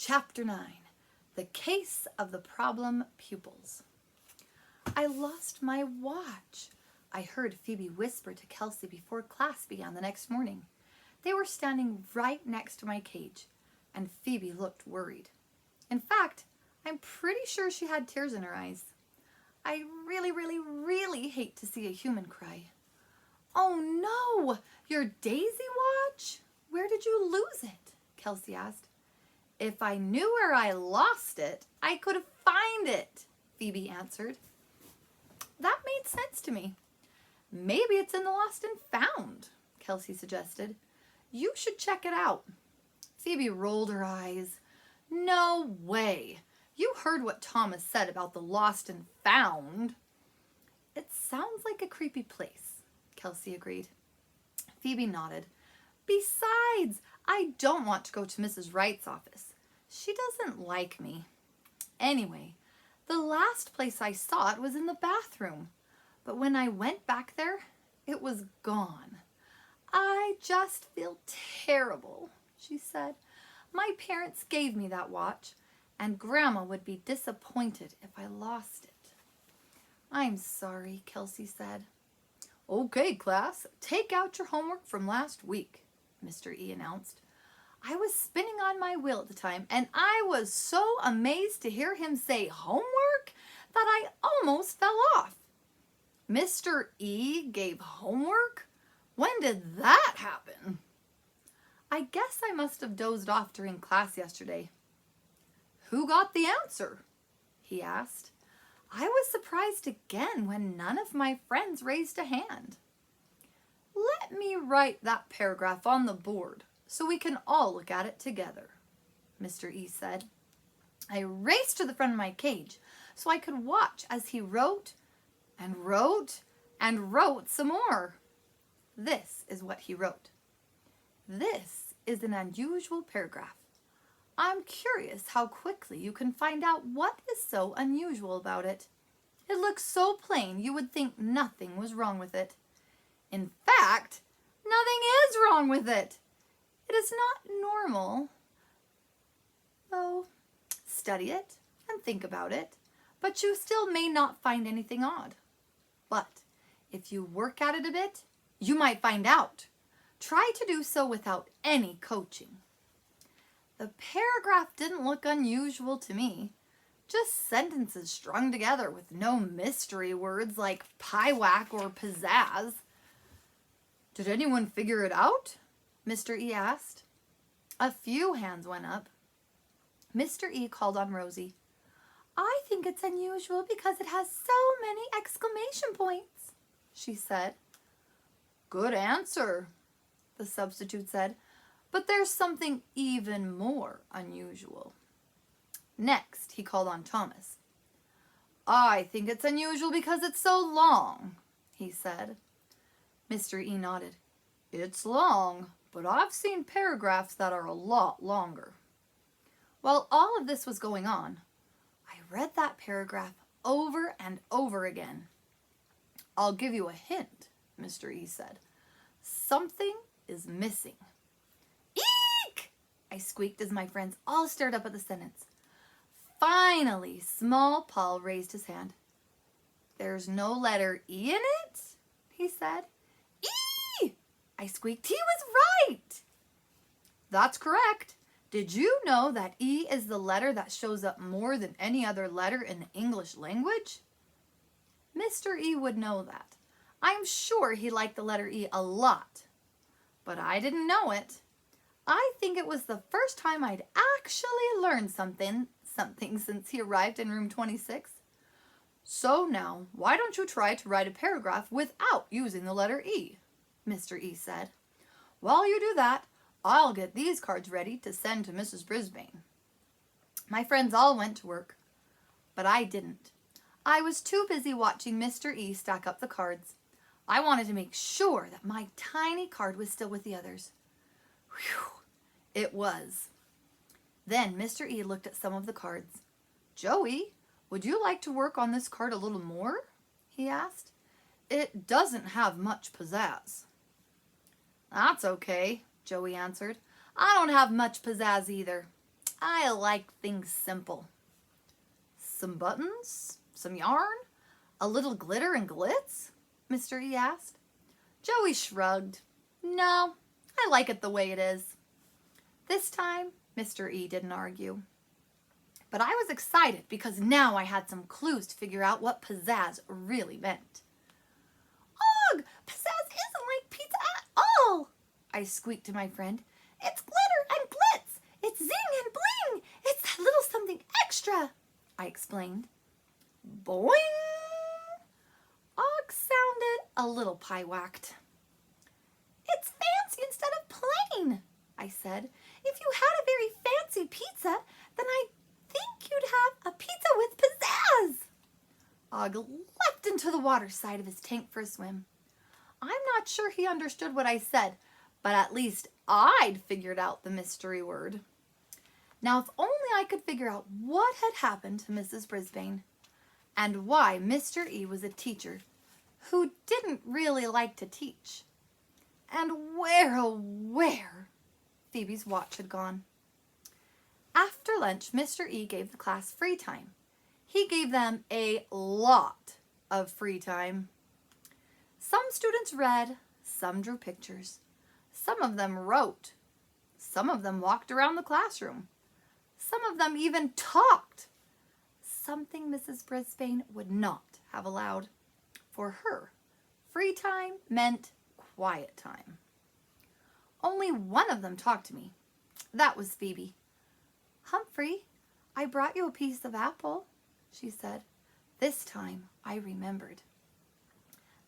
Chapter 9, The Case of the Problem Pupils. I lost my watch, I heard Phoebe whisper to Kelsey before class began the next morning. They were standing right next to my cage, and Phoebe looked worried. In fact, I'm pretty sure she had tears in her eyes. I really hate to see a human cry. Oh no, your daisy watch? Where did you lose it? Kelsey asked. If I knew where I lost it, I could find it, Phoebe answered. That made sense to me. Maybe it's in the lost and found, Kelsey suggested. You should check it out. Phoebe rolled her eyes. No way. You heard what Thomas said about the lost and found. It sounds like a creepy place, Kelsey agreed. Phoebe nodded. Besides, I don't want to go to Mrs. Wright's office. She doesn't like me. Anyway, the last place I saw it was in the bathroom. But when I went back there, it was gone. I just feel terrible, she said. My parents gave me that watch, and Grandma would be disappointed if I lost it. I'm sorry, Kelsey said. Okay, class, take out your homework from last week, Mr. E announced. I was spinning on my wheel at the time, and I was so amazed to hear him say homework that I almost fell off. Mr. E gave homework? When did that happen? I guess I must have dozed off during class yesterday. Who got the answer? He asked. I was surprised again when none of my friends raised a hand. Let me write that paragraph on the board so we can all look at it together, Mr. E said. I raced to the front of my cage so I could watch as he wrote and wrote and wrote some more. This is what he wrote. This is an unusual paragraph. I'm curious how quickly you can find out what is so unusual about it. It looks so plain you would think nothing was wrong with it. In fact, nothing is wrong with it. It is not normal. So, study it and think about it, but you still may not find anything odd. But if you work at it a bit, you might find out. Try to do so without any coaching. The paragraph didn't look unusual to me. Just sentences strung together with no mystery words like pie-whack or pizzazz. Did anyone figure it out? Mr. E asked. A few hands went up. Mr. E called on Rosie. I think it's unusual because it has so many exclamation points, she said. Good answer, the substitute said, but there's something even more unusual. Next, he called on Thomas. I think it's unusual because it's so long, he said. Mr. E nodded. It's long, but I've seen paragraphs that are a lot longer. While all of this was going on, I read that paragraph over and over again. I'll give you a hint, Mr. E said. Something is missing. Eek! I squeaked as my friends all stared up at the sentence. Finally, Small Paul raised his hand. There's no letter E in it? He said. E! I squeaked. He was right! That's correct. Did you know that E is the letter that shows up more than any other letter in the English language? Mr. E would know that. I'm sure he liked the letter E a lot. But I didn't know it. I think it was the first time I'd actually learned something since he arrived in room 26. So now, why don't you try to write a paragraph without using the letter E? Mr. E said. While you do that, I'll get these cards ready to send to Mrs. Brisbane. My friends all went to work, but I didn't. I was too busy watching Mr. E stack up the cards. I wanted to make sure that my tiny card was still with the others. Whew, it was. Then Mr. E looked at some of the cards. Joey, would you like to work on this card a little more? He asked. It doesn't have much pizzazz. That's okay, Joey answered. I don't have much pizzazz either. I like things simple. Some buttons? Some yarn? A little glitter and glitz? Mr. E asked. Joey shrugged. No, I like it the way it is. This time, Mr. E didn't argue. But I was excited because now I had some clues to figure out what pizzazz really meant. Og, pizzazz isn't like pizza at all, I squeaked to my friend. It's glitter and glitz. It's zing and bling. It's that little something extra, I explained. Boing! Og sounded a little pie-whacked. It's fancy instead of plain, I said. If you had a very fancy pizza, then I think you'd have a pizza with pizzazz. Og leapt into the water side of his tank for a swim. I'm not sure he understood what I said, but at least I'd figured out the mystery word. Now, if only I could figure out what had happened to Mrs. Brisbane and why Mr. E was a teacher who didn't really like to teach. And where, oh where, Phoebe's watch had gone. After lunch, Mr. E gave the class free time. He gave them a lot of free time. Some students read, some drew pictures. Some of them wrote. Some of them walked around the classroom. Some of them even talked. Something Mrs. Brisbane would not have allowed. For her, free time meant quiet time. Only one of them talked to me. That was Phoebe. Humphrey, I brought you a piece of apple, she said. This time I remembered.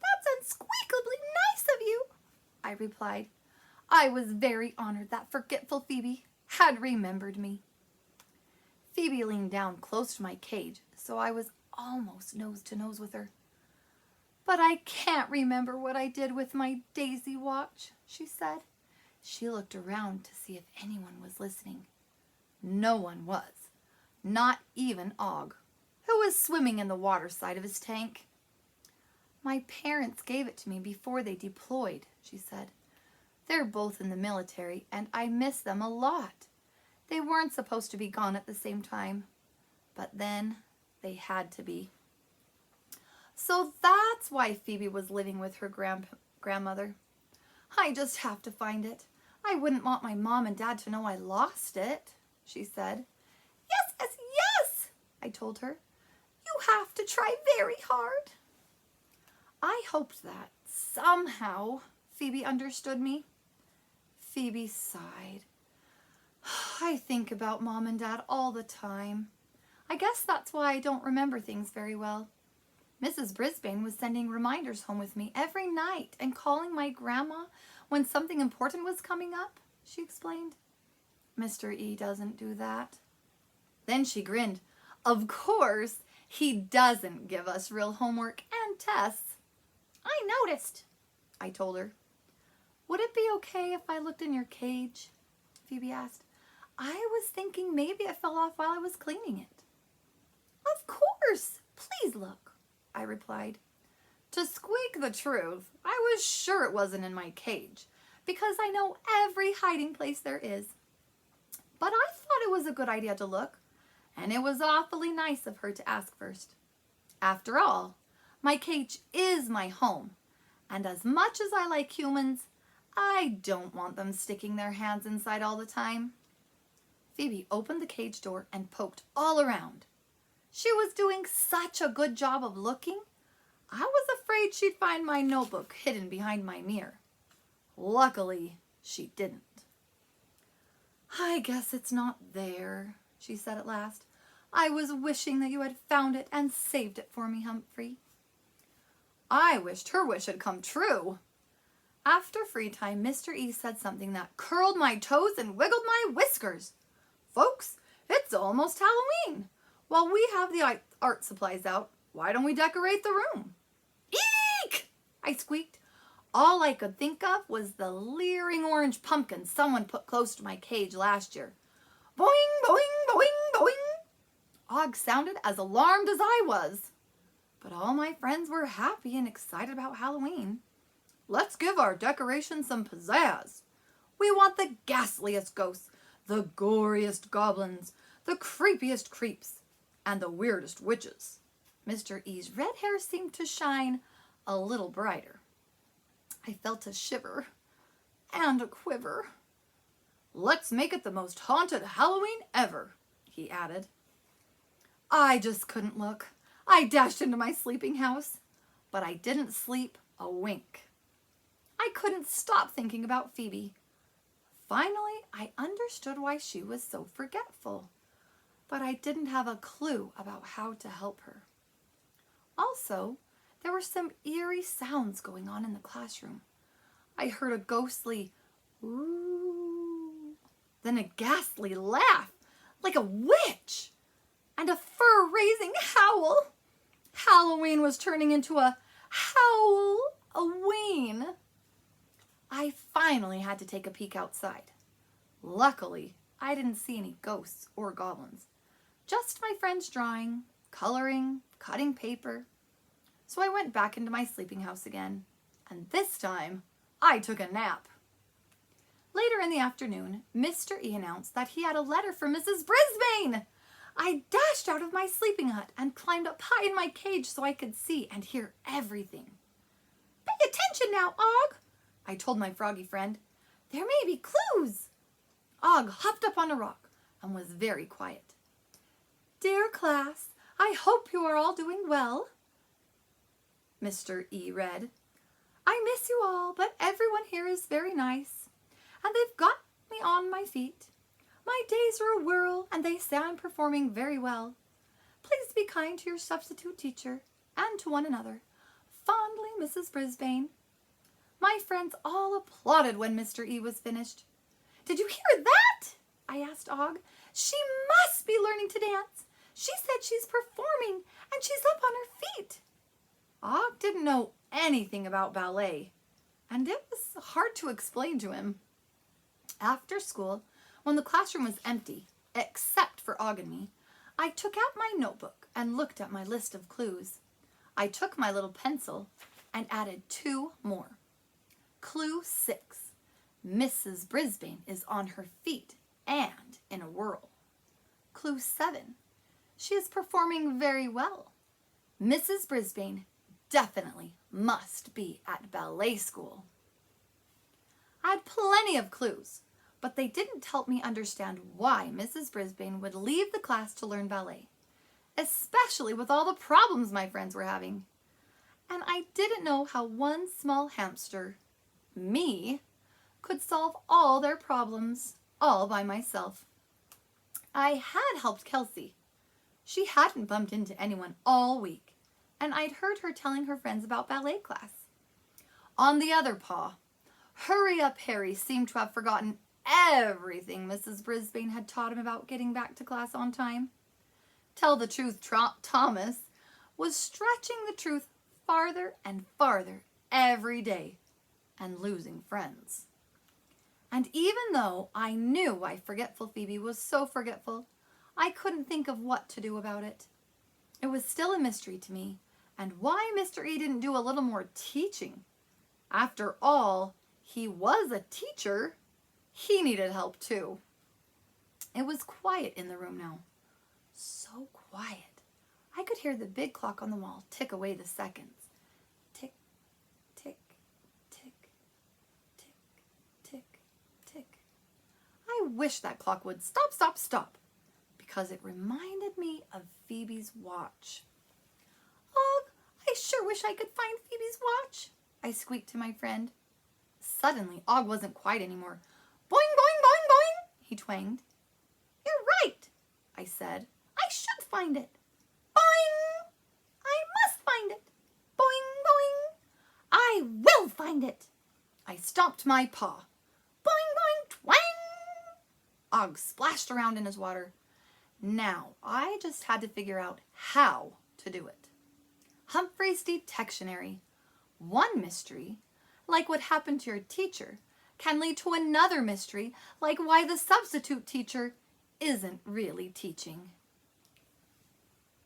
That's unsqueakably nice of you, I replied. I was very honored that forgetful Phoebe had remembered me. Phoebe leaned down close to my cage, so I was almost nose to nose with her. But I can't remember what I did with my daisy watch, she said. She looked around to see if anyone was listening. No one was, not even Og, who was swimming in the water side of his tank. My parents gave it to me before they deployed, she said. They're both in the military, and I miss them a lot. They weren't supposed to be gone at the same time, but then they had to be. So that's why Phoebe was living with her grandmother. I just have to find it. I wouldn't want my mom and dad to know I lost it, she said. Yes, yes, yes, I told her. You have to try very hard. I hoped that somehow Phoebe understood me. Phoebe sighed. I think about Mom and Dad all the time. I guess that's why I don't remember things very well. Mrs. Brisbane was sending reminders home with me every night and calling my grandma when something important was coming up, she explained. Mr. E doesn't do that. Then she grinned. Of course, he doesn't give us real homework and tests. I noticed, I told her. Would it be okay if I looked in your cage? Phoebe asked. I was thinking maybe it fell off while I was cleaning it. Of course, please look, I replied. To squeak the truth, I was sure it wasn't in my cage, because I know every hiding place there is. But I thought it was a good idea to look, and it was awfully nice of her to ask first. After all, my cage is my home, and as much as I like humans, I don't want them sticking their hands inside all the time. Phoebe opened the cage door and poked all around. She was doing such a good job of looking, I was afraid she'd find my notebook hidden behind my mirror. Luckily, she didn't. I guess it's not there, she said at last. I was wishing that you had found it and saved it for me, Humphrey. I wished her wish had come true. After free time, Mr. E said something that curled my toes and wiggled my whiskers. Folks, it's almost Halloween. While we have the art supplies out, why don't we decorate the room? Eek! I squeaked. All I could think of was the leering orange pumpkin someone put close to my cage last year. Boing, boing, boing, boing. Og sounded as alarmed as I was. But all my friends were happy and excited about Halloween. Let's give our decorations some pizzazz. We want the ghastliest ghosts, the goriest goblins, the creepiest creeps, and the weirdest witches. Mr. E's red hair seemed to shine a little brighter. I felt a shiver and a quiver. "Let's make it the most haunted Halloween ever," he added. I just couldn't look. I dashed into my sleeping house, but I didn't sleep a wink. I couldn't stop thinking about Phoebe. Finally, I understood why she was so forgetful, but I didn't have a clue about how to help her. Also, there were some eerie sounds going on in the classroom. I heard a ghostly "ooh," then a ghastly laugh, like a witch, and a fur-raising howl. Halloween was turning into a howl-a-ween. I finally had to take a peek outside. Luckily, I didn't see any ghosts or goblins. Just my friends drawing, coloring, cutting paper. So I went back into my sleeping house again, and this time I took a nap. Later in the afternoon, Mr. E announced that he had a letter from Mrs. Brisbane. I dashed out of my sleeping hut and climbed up high in my cage so I could see and hear everything. "Pay attention now, Og," I told my froggy friend. "There may be clues." Og hopped up on a rock and was very quiet. "Dear class, I hope you are all doing well," Mr. E read. "I miss you all, but everyone here is very nice, and they've got me on my feet. My days are a whirl, and they say I'm performing very well. Please be kind to your substitute teacher and to one another. Fondly, Mrs. Brisbane." My friends all applauded when Mr. E was finished. "Did you hear that?" I asked Og. "She must be learning to dance. She said she's performing, and she's up on her feet." Og didn't know anything about ballet, and it was hard to explain to him. After school, when the classroom was empty, except for Og and me, I took out my notebook and looked at my list of clues. I took my little pencil and added 2 more. Clue 6. Mrs. Brisbane is on her feet and in a whirl. Clue 7. She is performing very well. Mrs. Brisbane definitely must be at ballet school. I had plenty of clues, but they didn't help me understand why Mrs. Brisbane would leave the class to learn ballet, especially with all the problems my friends were having. And I didn't know how one small hamster, me, could solve all their problems all by myself. I had helped Kelsey. She hadn't bumped into anyone all week, and I'd heard her telling her friends about ballet class. On the other paw, Hurry Up Harry seemed to have forgotten everything Mrs. Brisbane had taught him about getting back to class on time. Tell the truth, Thomas was stretching the truth farther and farther every day and losing friends. And even though I knew why forgetful Phoebe was so forgetful, I couldn't think of what to do about it. It was still a mystery to me, and why Mr. E didn't do a little more teaching. After all, he was a teacher. He needed help too. It was quiet in the room now. So quiet. I could hear the big clock on the wall tick away the seconds. Tick, tick, tick, tick, tick, tick. I wish that clock would stop, stop, stop, because it reminded me of Phoebe's watch. "Oh, I sure wish I could find Phoebe's watch," I squeaked to my friend. Suddenly, Og wasn't quiet anymore. "Boing, boing, boing, boing," he twanged. "You're right," I said. "I should find it. Boing! I must find it. Boing, boing! I will find it." I stomped my paw. Boing, boing, twang! Og splashed around in his water. Now, I just had to figure out how to do it. Humphrey's detectionary. One mystery, like what happened to your teacher, can lead to another mystery, like why the substitute teacher isn't really teaching.